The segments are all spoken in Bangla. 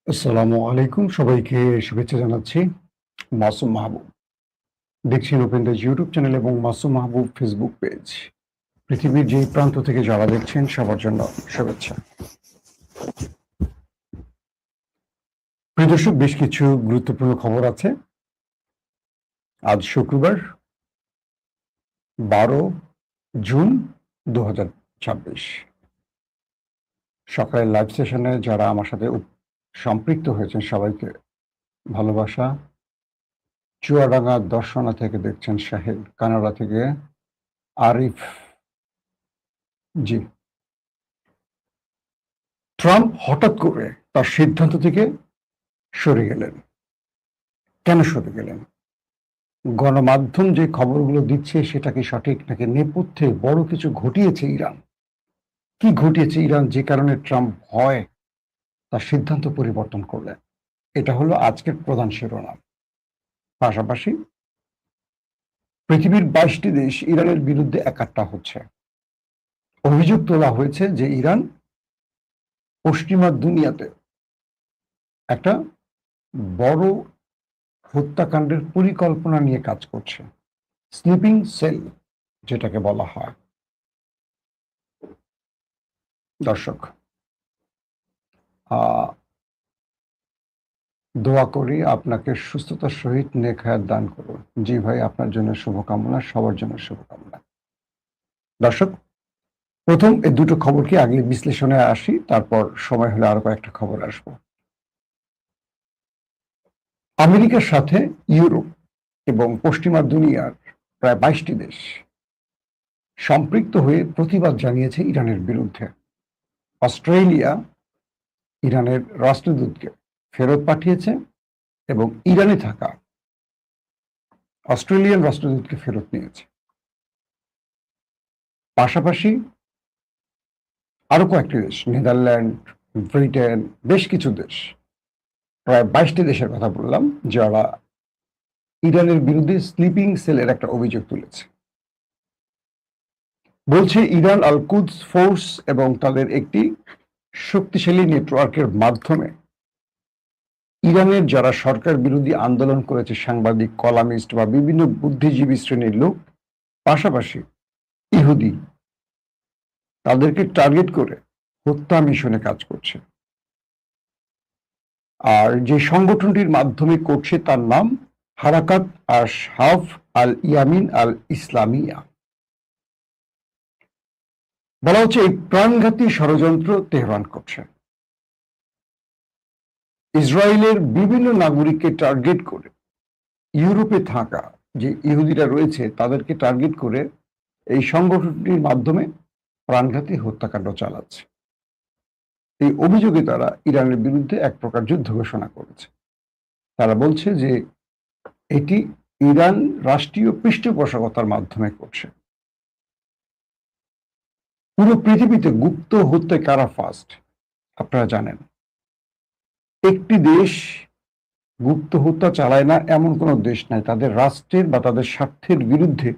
আসসালামু আলাইকুম, সবাইকে শুভেচ্ছা জানাচ্ছি। মাসুম মাহবুব দেখছেন ওপেন দ্য ইউটিউব চ্যানেল এবং মাসুম মাহবুব ফেসবুক পেজ। পৃথিবীর যেই প্রান্ত থেকে যারা দেখছেন সবার জন্য শুভেচ্ছা। প্রিয় দর্শক, বেশ কিছু গুরুত্বপূর্ণ খবর আছে। আজ শুক্রবার 12 জুন 2026 সকালের লাইভ সেশনে যারা আমার সাথে সম্পৃক্ত হয়েছেন সবাইকে ভালোবাসা। চুয়াডাঙ্গা দর্শনা থেকে দেখছেন শাহিদ, কানাডা থেকে আরিফ। জি, ট্রাম্প হঠাৎ করে তার সিদ্ধান্ত থেকে সরে গেলেন। কেন সরে গেলেন? গণমাধ্যম যে খবরগুলো দিচ্ছে সেটা কি সঠিক, নাকি নেপথ্যে বড় কিছু ঘটিয়েছে ইরান? কি ঘটিয়েছে ইরান যে কারণে ট্রাম্প ভয় তার সিদ্ধান্ত পরিবর্তন করলেন? এটা হলো আজকের প্রধান শিরোনাম। পাশাপাশি পৃথিবীর 22টি দেশ ইরানের বিরুদ্ধে একাট্টা হচ্ছে। অভিযোগ তোলা হয়েছে যে ইরান পশ্চিমা দুনিয়াতে একটা বড় হত্যাকাণ্ডের পরিকল্পনা নিয়ে কাজ করছে। স্লিপিং সেল যেটাকে বলা হয়। দর্শক, দোয়া করি আপনাকে সুস্থতার সহিত নেক হায়াত দান করুন। জি ভাই, আপনার জন্য শুভকামনা, সবার জন্য শুভকামনা। দর্শক, প্রথম এই দুটো খবরকে আগে বিশ্লেষণে আসি, তারপর সময় হলে আরো কয়েকটা খবর আসবো। আমেরিকার সাথে ইউরোপ এবং পশ্চিমা দুনিয়ার প্রায় 22টি দেশ সম্পৃক্ত হয়ে প্রতিবাদ জানিয়েছে ইরানের বিরুদ্ধে। অস্ট্রেলিয়া ইরানের রাষ্ট্রদূতকে ফেরত পাঠিয়েছে এবং ইরানে থাকা অস্ট্রেলিয়ান রাষ্ট্রদূতকে ফেরত নিয়েছে। পাশাপাশি আরো কয়েকটি দেশ, নেদারল্যান্ড, ব্রিটেন, বেশ কিছু দেশ, প্রায় 22টি দেশের কথা বললাম, যারা ইরানের বিরুদ্ধে স্লিপিং সেলের একটা অভিযোগ তুলেছে। বলছে ইরান আল কুদস ফোর্স এবং তাদের একটি শক্তিশালী নেটওয়ার্কের মাধ্যমে ইরানের যারা সরকার বিরোধী আন্দোলন করেছে, সাংবাদিক, কলামিস্ট বা বিভিন্ন বুদ্ধিজীবী শ্রেণীর লোক, পাশাপাশি ইহুদি, তাদেরকে টার্গেট করে হত্যা মিশনে কাজ করছে। আর যে সংগঠনটির মাধ্যমে করছে তার নাম হারাকাত আশহাফ আল ইয়ামিন আল ইসলামিয়া। বলা হচ্ছে এই প্রাণঘাতী ষড়যন্ত্র তেহরান করছে। ইসরায়েলের বিভিন্ন নাগরিককে টার্গেট করে ইউরোপে থাকা যে ইহুদিরা রয়েছে তাদেরকে টার্গেট করে এই সংগঠনটির মাধ্যমে প্রাণঘাতী হত্যাকাণ্ড চালাচ্ছে। এই অভিযোগে তারা ইরানের বিরুদ্ধে এক প্রকার যুদ্ধ ঘোষণা করেছে। তারা বলছে যে এটি ইরান রাষ্ট্রীয় পৃষ্ঠপোষকতার মাধ্যমে করছে। পুরো পৃথিবীতে গুপ্ত হত্যায় কারা ফার্স্ট আপনারা জানেন। একটি দেশ গুপ্ত হত্যা চালায় না এমন কোনো দেশ নাই। তাদের রাষ্ট্রের বা তাদের স্বার্থের বিরুদ্ধে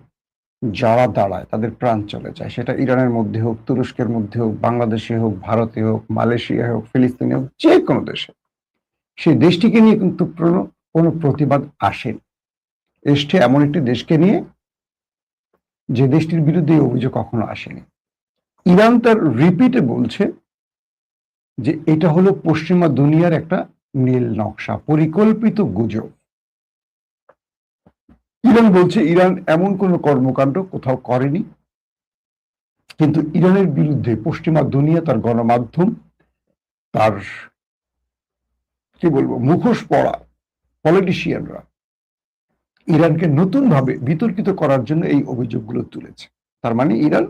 যারা দাঁড়ায় তাদের প্রাণ চলে যায়। সেটা ইরানের মধ্যে হোক, তুরস্কের মধ্যে হোক, বাংলাদেশে হোক, ভারতে হোক, মালয়েশিয়া হোক, ফিলিস্তিনে হোক, যে কোনো দেশে। সেই দেশটিকে নিয়ে কিন্তু কোনো প্রতিবাদ আসেনি। এসছে এমন একটি দেশকে নিয়ে যে দেশটির বিরুদ্ধে এই অভিযোগ কখনো আসেনি। ইরান তার রিপিটে বলছে যে এটা হলো পশ্চিমা দুনিয়ার একটা নীল নকশা, পরিকল্পিত গুজব। ইরান বলছে ইরান এমন কোনো কর্মকাণ্ড কোথাও করেনি, কিন্তু ইরানের বিরুদ্ধে পশ্চিমা দুনিয়া, তার গণমাধ্যম, তার কি বলবো মুখোশ পড়া পলিটিশিয়ানরা ইরানকে নতুন ভাবে বিতর্কিত করার জন্য এই অভিযোগগুলো তুলেছে। তার মানে ইরান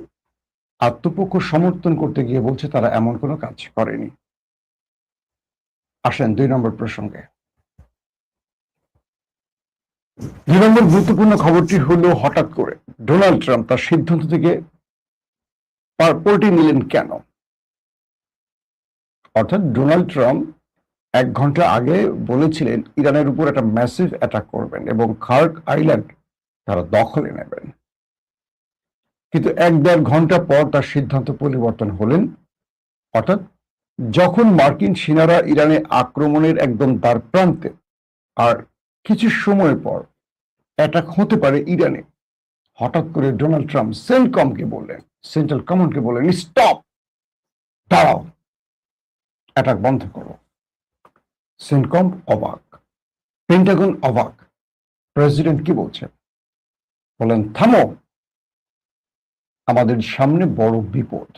আত্মপক্ষ সমর্থন করতে গিয়ে বলছে তারা এমন কোনো কাজ করেনি। আসেন 2 নম্বর প্রসঙ্গে। 2 নম্বর গুরুত্বপূর্ণ খবরটি হলো হঠাৎ করে ডোনাল্ড ট্রাম্প তার সিদ্ধান্ত থেকে পল্টি নিলেন কেন? অর্থাৎ ডোনাল্ড ট্রাম্প 1 ঘন্টা আগে বলেছিলেন ইরানের উপর একটা ম্যাসিভ অ্যাটাক করবেন এবং খার্ক আইল্যান্ড তারা দখলে নেবেন। কিন্তু 1-1.5 ঘন্টা পর তার সিদ্ধান্ত পরিবর্তন হলেন। অর্থাৎ যখন মার্কিন সেনারা ইরানে আক্রমণের একদম দ্বার প্রান্তে, আর কিছু সময় পর অ্যাটাক হতে পারে ইরানে, হঠাৎ করে ডোনাল্ড ট্রাম্প সেন্টকমকে বললেন, সেন্ট্রাল কমান্ডকে বললেন, স্টপ, দাঁড়াও, অ্যাটাক বন্ধ করো। সেন্টকম অবাক, পেন্টাগন অবাক। প্রেসিডেন্ট কি বলছেন? বলেন, থামো, আমাদের সামনে বড় বিপদ,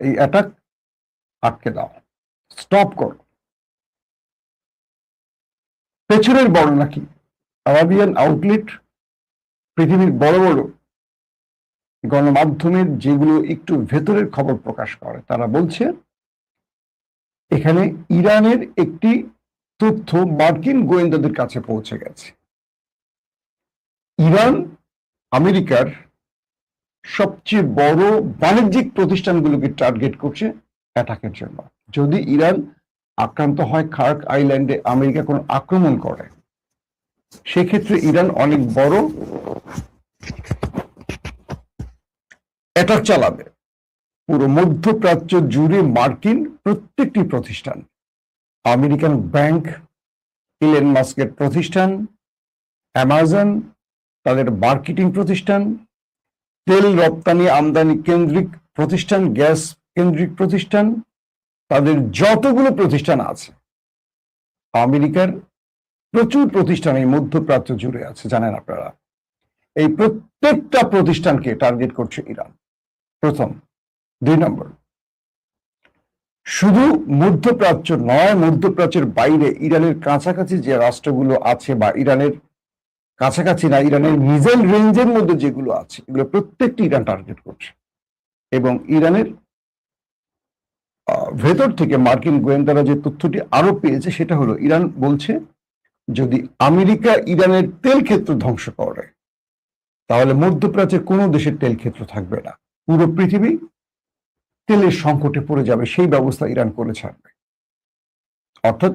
এই অ্যাটাক আটকে দাও, স্টপ করো। পেছনের বর্ণনা কি? আরাবিয়ান আউটলেট, পৃথিবীর বড় বড় গণমাধ্যমের যেগুলো একটু ভেতরের খবর প্রকাশ করে, তারা বলছে এখানে ইরানের একটি তথ্য মার্কিন গোয়েন্দাদের কাছে পৌঁছে গেছে। ইরান আমেরিকার সবচেয়ে বড় বাণিজ্যিক প্রতিষ্ঠানগুলোকে টার্গেট করছে অ্যাটাকের জন্য। যদি ইরান আক্রান্ত হয়, খার্ক আইল্যান্ডে আমেরিকা কোনো আক্রমণ করে, সেক্ষেত্রে ইরান অনেক বড় অ্যাটাক চালাবে পুরো মধ্যপ্রাচ্য জুড়ে। মার্কিন প্রত্যেকটি প্রতিষ্ঠান, আমেরিকান ব্যাংক, ইলন মাস্কের প্রতিষ্ঠান, অ্যামাজন, তাদের মার্কেটিং প্রতিষ্ঠান, তেল রপ্তানি আমদানি কেন্দ্রিক প্রতিষ্ঠান, গ্যাস কেন্দ্রিক প্রতিষ্ঠান, তাদের যতগুলো প্রতিষ্ঠান আছে, আমেরিকার প্রচুর প্রতিষ্ঠান এই মধ্যপ্রাচ্য জুড়ে আছে, জানেন আপনারা। এই প্রত্যেকটা প্রতিষ্ঠানকে টার্গেট করছে ইরান, প্রথম। 2 নম্বর, শুধু মধ্যপ্রাচ্য নয়, মধ্যপ্রাচ্যের বাইরে ইরানের কাছাকাছি যে রাষ্ট্রগুলো আছে, বা ইরানের কাছাকাছি না, ইরানের মিসাইল রেঞ্জের মধ্যে যেগুলো আছে, এগুলো প্রত্যেকটি ইরান টার্গেট করছে। এবং ইরানের ভেতর থেকে মার্কিন গোয়েন্দারা যে তথ্যটি আরো পেয়েছে, সেটা হলো ইরান বলছে যদি আমেরিকা ইরানের তেল ক্ষেত্র ধ্বংস করে, তাহলে মধ্যপ্রাচ্যের কোনো দেশের তেল ক্ষেত্র থাকবে না, পুরো পৃথিবী তেলের সংকটে পড়ে যাবে, সেই ব্যবস্থা ইরান করে ছাড়বে। অর্থাৎ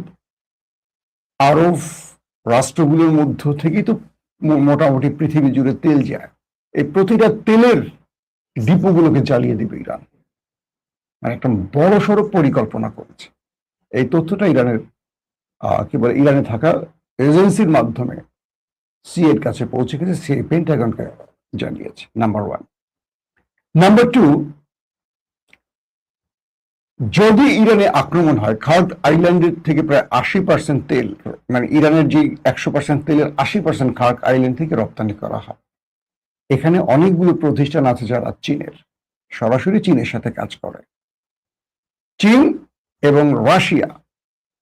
আরব রাষ্ট্রগুলোর মধ্য থেকেই তো মোটামুটি পৃথিবী জুড়ে তেল যায়, এই প্রতিটা তেলের ডিপোগুলোকে জ্বালিয়ে দিবে ইরান। মানে একটা বড় সড়ো পরিকল্পনা করেছে। এই তথ্যটা ইরানের কি বলে, ইরানে থাকা এজেন্সির মাধ্যমে সিএর কাছে পৌঁছে গেছে, সে পেন্টাগনকে জানিয়েছে। নাম্বার 1। নাম্বার 2, যদি ইরানে আক্রমণ হয়, খার্ক আইল্যান্ডের থেকে প্রায় 80% তেল, মানে ইরানের যে 100% তেলের 80% খার্ক আইল্যান্ড থেকে রপ্তানি করা হয়। এখানে অনেকগুলো প্রতিষ্ঠান আছে যারা চীনের, সরাসরি চীনের সাথে কাজ করে। চীন এবং রাশিয়া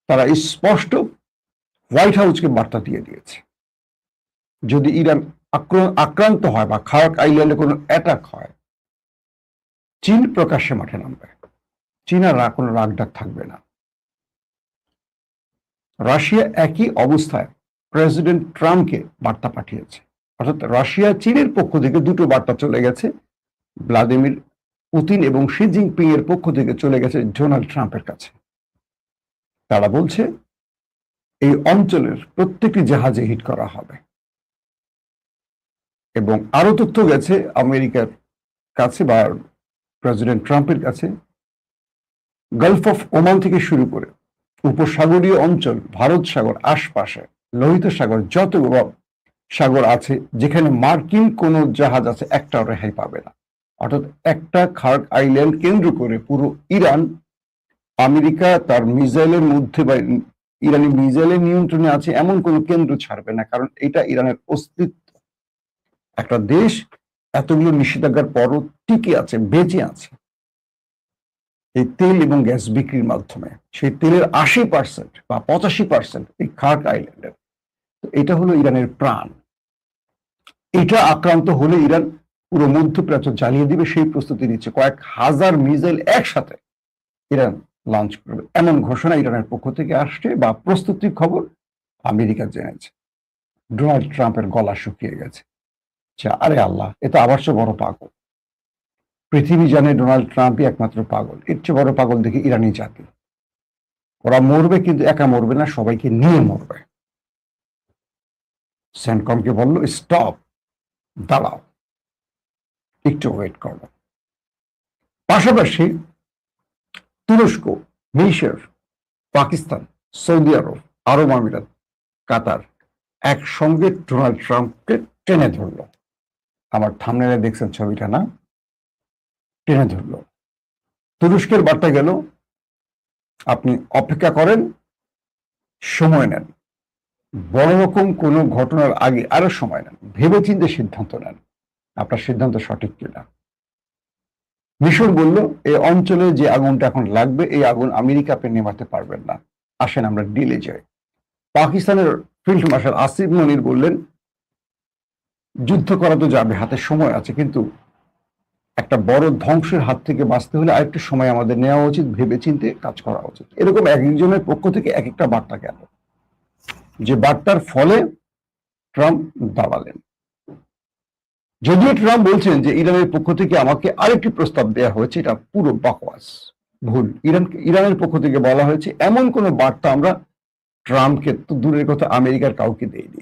তারা স্পষ্ট হোয়াইট হাউসকে বার্তা দিয়ে দিয়েছে, যদি ইরান আক্রান্ত হয় বা খার্ক আইল্যান্ডে কোনো অ্যাটাক হয়, চীন প্রকাশ্যে মাঠে নামবে, চীন আর কোনো রাগডাক থাকবে না। রাশিয়া একই অবস্থায় প্রেসিডেন্ট ট্রাম্পকে বার্তা পাঠিয়েছে। অর্থাৎ রাশিয়া চীনের পক্ষ থেকে দুটো বার্তা চলে গেছে, ভ্লাদিমির পুতিন এবং শি জিনপিং এর পক্ষ থেকে চলে গেছে ডোনাল্ড ট্রাম্পের কাছে। তারা বলছে এই অঞ্চলের প্রত্যেকটি জাহাজে হিট করা হবে। এবং আরো তথ্য গেছে আমেরিকার কাছে বা প্রেসিডেন্ট ট্রাম্পের কাছে, গালফ অফ ওমান থেকে শুরু করে উপসাগরীয় অঞ্চল, ভারত সাগর আশপাশে, লোহিত সাগর, যতগুলো সাগর আছে যেখানে মার্কিন কোনো জাহাজ আছে, একটাও রেহাই পাবে না। অর্থাৎ একটা খার্ক আইল্যান্ড কেন্দ্র করে পুরো ইরান, আমেরিকা তার মিসাইলের মধ্যে বা ইরানি মিসাইলের নিয়ন্ত্রণে আছে এমন কোনো কেন্দ্র ছাড়বে না, কারণ এটা ইরানের অস্তিত্ব। একটা দেশ এতগুলো নিষেধাজ্ঞার পরও টিকে আছে, বেঁচে আছে এই তেল এবং গ্যাস বিক্রির মাধ্যমে। সেই তেলের 80% বা 85% এই খার্ক আইল্যান্ডের। এটা হলো ইরানের প্রাণ। এটা আক্রান্ত হলে ইরান পুরো মধ্যপ্রাচ্য জ্বালিয়ে দিবে, সেই প্রস্তুতি নিচ্ছে। কয়েক হাজার মিসাইল একসাথে ইরান লঞ্চ করবে, এমন ঘোষণা ইরানের পক্ষ থেকে আসছে, বা প্রস্তুতির খবর আমেরিকা জেনেছে। ডোনাল্ড ট্রাম্পের গলা শুকিয়ে গেছে। আরে আল্লাহ, এ তো আবার চেয়ে বড় পাগল। পৃথিবী জানে ডোনাল্ড ট্রাম্পই একমাত্র পাগল, এর চেয়ে বড় পাগল দেখে ইরানি জাতি। ওরা মরবে, কিন্তু একা মরবে না, সবাইকে নিয়ে মরবে। সেন্টকমকে বলল, স্টপ, দাঁড়াও, একটু ওয়েট করো। পাশাপাশি তুরস্ক মিশর, পাকিস্তান, সৌদি আরব, আরব আমিরাত, কাতার একসঙ্গে ডোনাল্ড ট্রাম্পকে টেনে ধরলো। আমার থাম্বনেলে দেখছেন ছবিটা না? টেনে ধরলো। তুরস্কের বার্তা গেল, আপনি অপেক্ষা করেন, সময় নেন, বড় রকম কোনো ঘটনার আগে আরো সময় নেন, ভেবেচিন্তে সিদ্ধান্ত নেন আপনার সিদ্ধান্ত সঠিক কিনা। মিশর বলল, এই অঞ্চলে যে আগুনটা এখন লাগবে এই আগুন আমেরিকা আপনি নেভাতে পারবেন না, আসেন আমরা ডিলে যাই। পাকিস্তানের ফিল্ড মার্শাল আসিফ মনির বললেন, যুদ্ধ করা তো যাবে, হাতে সময় আছে, কিন্তু একটা বড় ধ্বংসের হাত থেকে বাঁচতে হলে আরেকটু সময় আমাদের নেওয়া উচিত, ভেবেচিন্তে কাজ করা উচিত। এরকম এক একজনের পক্ষ থেকে এক একটা বার্তা গেল, যে বার্তার ফলে ট্রাম্প দাবালেন। যদিও ট্রাম্প বলছেন যে ইরানের পক্ষ থেকে আমাকে আরেকটি প্রস্তাব দেওয়া হয়েছে, এটা পুরো বকওয়াস, ভুল। ইরানের পক্ষ থেকে বলা হয়েছে এমন কোন বার্তা আমরা ট্রাম্পকে, তো দূরের কথা আমেরিকার কাউকে দেইনি,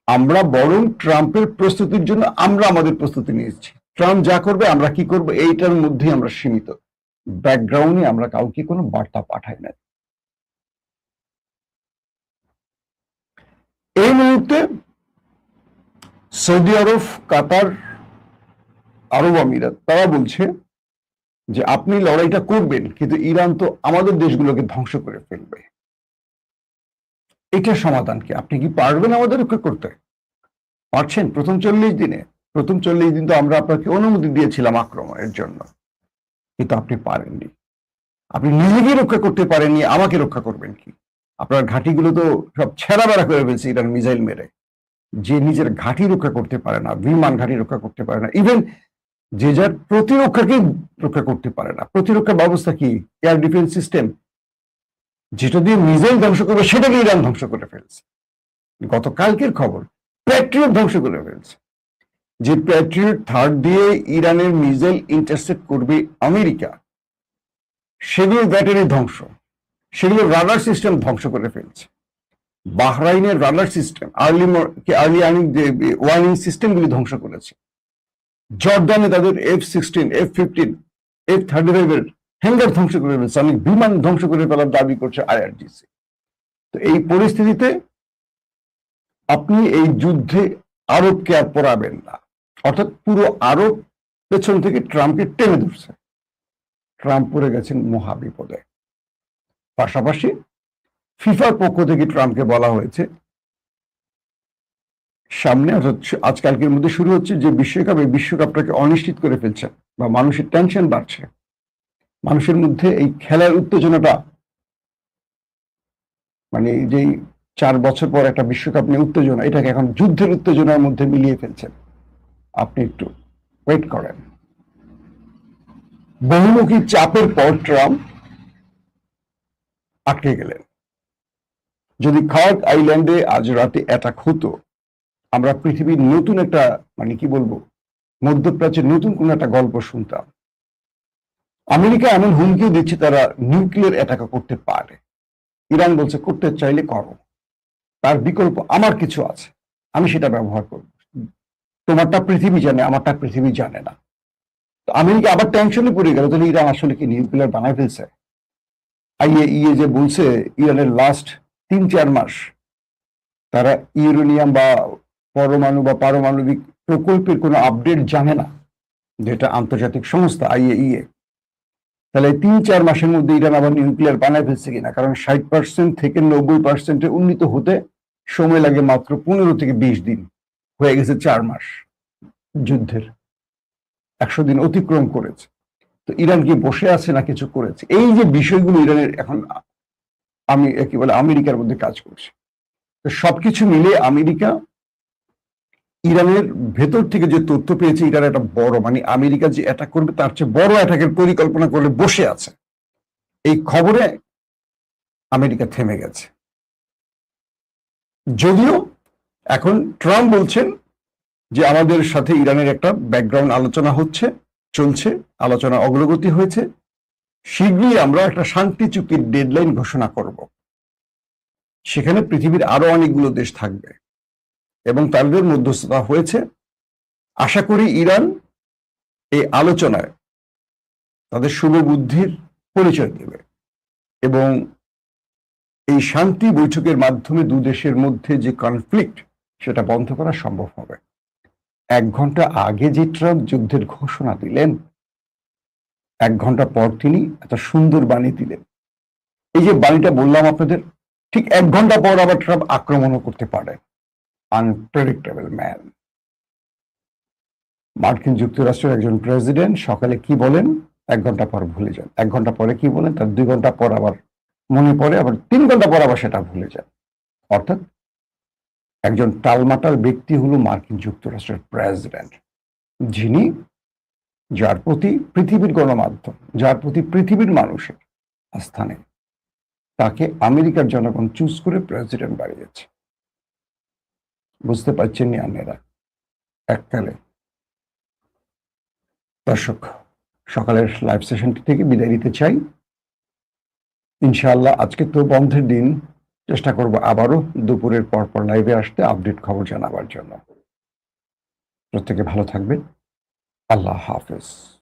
আমরা বরং ট্রাম্পের প্রস্তুতির জন্য আমরা আমাদের প্রস্তুতি নিয়েছি। ট্রাম্প যা করবে আমরা কি করব এইটার মধ্যেই আমরা সীমিত, ব্যাকগ্রাউন্ডে আমরা কাউকে কোনো বার্তা পাঠাই না। এই মুহূর্তে সৌদি আরব, কাতার, আরব আমিরাত তারা বলছে যে আপনি লড়াইটা করবেন, কিন্তু ইরান তো আমাদের দেশগুলোকে ধ্বংস করে ফেলবে। এটা সমাধান কি? আপনি কি পারবেন আমাদের রক্ষা করতে? পারছেন? প্রথম 40 দিনে, প্রথম 40 দিন তো আমরা আপনাকে অনুমতি দিয়েছিলাম আক্রমণের জন্য, কিন্তু আপনি পারেননি। আপনি নিজেকে রক্ষা করতে পারেননি, আমাকে রক্ষা করবেন কি? আপনার ঘাঁটিগুলো তো সব ছেঁড়া বেড়া করে ফেলছে ইরান মিসাইল মেরে। যে নিজের ঘাঁটি রক্ষা করতে পারে না, বিমান ঘাঁটি রক্ষা করতে পারে না, ইভেন যে যার প্রতিরক্ষাকে রক্ষা করতে পারে না। প্রতিরক্ষা ব্যবস্থা কি? এয়ার ডিফেন্স সিস্টেম, যেটা দিয়ে মিসাইল ধ্বংস করবে সেটাকে ইরান ধ্বংস করে ফেলছে। গতকালকের খবর, প্যাট্রিয়ট ধ্বংস করে ফেলছে। যে প্যাট্রিয়ট থার্ড দিয়ে ইরানের মিসাইল ইন্টারসেপ্ট করবে আমেরিকা, সেগুলোর ব্যাটারি ধ্বংস, সেগুলোর রাডার সিস্টেম ধ্বংস করে ফেলছে। বাহরাইনের রাডার সিস্টেম, আর্লি ওয়ার্নিং সিস্টেমগুলি ধ্বংস করেছে। জর্দানে তাদের F-16, F-15, F-35 এর হ্যাঙ্গার ধ্বংস করে ফেলছে, অনেক বিমান ধ্বংস করে ফেলার দাবি করছে IRGC। তো এই পরিস্থিতিতে আপনি এই যুদ্ধে আরবকে আর পড়াবেন না, অর্থাৎ পুরো আরব পেছন থেকে ট্রাম্পকে টেনে ধরছে। ট্রাম্প পড়ে গেছেন মহাবিপদে। পাশাপাশি ফিফার পক্ষ থেকে ট্রাম্পকে বলা হয়েছে, সামনে অর্থাৎ আজকালকের মধ্যে শুরু হচ্ছে যে বিশ্বকাপটাকে অনিশ্চিত করে ফেলছে, বা মানুষের টেনশন বাড়ছে, মানুষের মধ্যে এই খেলার উত্তেজনাটা, মানে যেই 4 বছর পর একটা বিশ্বকাপ নিয়ে উত্তেজনা, এটাকে এখন যুদ্ধের উত্তেজনার মধ্যে মিলিয়ে ফেলছেন। আপনি একটু ওয়েট করেন। বহুমুখী চাপের পর ট্রাম্প আটকে গেলেন। যদি খার্ক আইল্যান্ডে আজ রাতে অ্যাটাক হতো, আমরা পৃথিবীর নতুন একটা, মানে কি বলবো, মধ্যপ্রাচ্যের নতুন কোন একটা গল্প শুনতাম। আমেরিকা এমন হুমকিও দিচ্ছে তারা নিউক্লিয়ার অ্যাটাকও করতে পারে। ইরান বলছে করতে চাইলে করো, তার বিকল্প আমার কিছু আছে, আমি সেটা ব্যবহার করব। তোমারটা পৃথিবী জানে, আমারটা পৃথিবী জানে না। তো আমেরিকা আবার টেনশনে পড়ে গেল, তাহলে ইরান আসলে কি নিউক্লিয়ার বানায় ফেলছে? IAEA যে বলছে ইরানের লাস্ট 3-4 মাস তারা ইউরেনিয়াম বা পরমাণু বা পারমাণবিক প্রকল্পের কোনো আপডেট জানে না, যেটা আন্তর্জাতিক সংস্থা IAEA। তাহলে 3-4 মাসের মধ্যে ইরান আবার নিউক্লিয়ার বানায় ফেলছে কিনা? কারণ 60% থেকে 90% উন্নীত হতে সময় লাগে মাত্র 15 থেকে 20 দিন, হয়ে গেছে 4 মাস যুদ্ধের, 100 দিন অতিক্রম করেছে। তো ইরান কি বসে আছে না কিছু করেছে? এই যে বিষয়গুলো ইরানের এখন আমি কি বলে আমেরিকার মধ্যে কাজ করছে। তো সবকিছু মিলে আমেরিকা ইরানের ভেতর থেকে যে তথ্য পেয়েছে, ইরান একটা বড়, মানে আমেরিকা যে অ্যাটাক করবে তার চেয়ে বড় অ্যাটাকের পরিকল্পনা করলে বসে আছে। এই খবরে আমেরিকা থেমে গেছে। যদিও এখন ট্রাম্প বলছেন যে আমাদের সাথে ইরানের একটা ব্যাকগ্রাউন্ড আলোচনা হচ্ছে, চলছে, আলোচনা অগ্রগতি হয়েছে, শীঘ্রই আমরা একটা শান্তি চুক্তির ডেডলাইন ঘোষণা করব। সেখানে পৃথিবীর আরো অনেকগুলো দেশ থাকবে এবং তাদের মধ্যস্থতা হয়েছে। আশা করি ইরান এই আলোচনায় তাদের শুভ বুদ্ধির পরিচয় দেবে। এবং এই শান্তি বৈঠকের মাধ্যমে দু দেশের মধ্যে যে কনফ্লিক্ট সেটা বন্ধ করা সম্ভব হবে। ১ ঘন্টা আগে যে ট্রাম্প যুদ্ধের ঘোষণা দিলেন, ১ ঘন্টা পর তিনি একটা সুন্দর বাণী দিলেন। এই যে বাণীটা বললাম আপনাদের, ঠিক ১ ঘন্টা পর আবার ট্রাম্প আক্রমণও করতে পারেন। Unpredictable man. মার্কিন যুক্তরাষ্ট্রের একজন প্রেসিডেন্ট সকালে কি বলেন ১ ঘন্টা পর ভুলে যান, ১ ঘন্টা পরে কি বলেন তার ২ ঘন্টা পর আবার মনে পড়ে, আবার ৩ ঘন্টা পর আবার সেটা ভুলে যান। অর্থাৎ একজন টালমাটাল ব্যক্তি হলো মার্কিন যুক্তরাষ্ট্রের প্রেসিডেন্ট, যিনি যার প্রতি পৃথিবীর গণমাধ্যম, যার প্রতি পৃথিবীর মানুষের আস্থা নেই, তাকে আমেরিকার জনগণ চুজ করে প্রেসিডেন্ট বানিয়েছে। বুঝতে পারছেন নি আপনারা? এককালে দর্শক, সকালের লাইভ সেশনটি থেকে বিদায় নিতে চাই। ইনশাআল্লাহ আজকে তো বন্ধের দিন, চেষ্টা করব আবারও দুপুরের পর লাইভে আসতে, আপডেট খবর জানাবার জন্য। প্রত্যেকে ভালো থাকবেন। আল্লাহ হাফেজ।